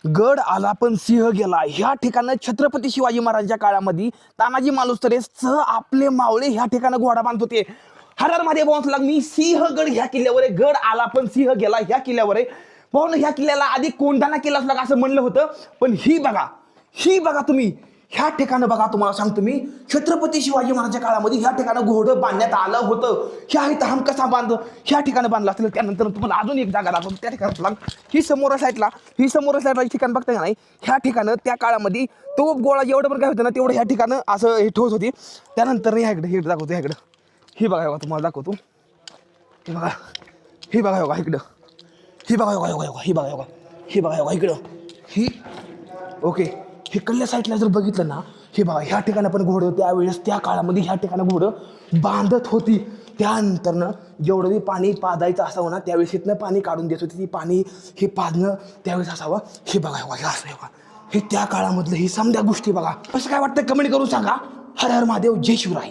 गड आला पण सिंह गेला. ह्या ठिकाणी छत्रपती शिवाजी महाराजांच्या काळामध्ये तानाजी मालुसरे सह आपले मावळे ह्या ठिकाणी घोडा बांधत होते. हर हर महादेव भावांचा मी सिंहगड ह्या किल्ल्यावर आहे. गड आला पण सिंह गेला ह्या किल्ल्यावर आहे. भाऊ ह्या किल्ल्याला आधी कोंढाणा किल्ला असला असं म्हणलं होतं, पण ही बघा तुम्ही ह्या ठिकाणी बघा. तुम्हाला सांगतो मी, छत्रपती शिवाजी महाराजांच्या काळामध्ये ह्या ठिकाणी घोडं बांधण्यात आलं होतं. ह्या इथं हम कसा बांध ह्या ठिकाणी बांधलं असेल. त्यानंतर तुम्हाला अजून एक जागा दाखवतो त्या ठिकाणी. ही समोर साईडला ठिकाण बघता का नाही, ह्या ठिकाणं त्या काळामध्ये तो गोळा जेवढं पण काय होतं ना तेवढं ह्या ठिकाणं असं हे ठेवत होती. त्यानंतर ह्याकडे हे दाखवतो ह्याकडं. ही बघा तुम्हाला दाखवतो. हे बघा इकडं. ही बघा इकडं. ही ओके. हे कल्ल्या साईडला जर बघितलं ना, हे बघा ह्या ठिकाणी पण घोडं त्यावेळेस त्या काळामध्ये ह्या ठिकाणी घोडं बांधत होती. त्यानंतर ना जेवढं पाणी पाजायचं असावं ना त्यावेळेस इथनं पाणी काढून देत होती. ती पाणी हे पाजणं त्यावेळेस असावं. हे बघा हे असं हे बघा. हे त्या काळामधलं ही समध्या गोष्टी बघा. कसं काय वाटतं कमेंट करून सांगा. हर हर महादेव, जय शिवराय.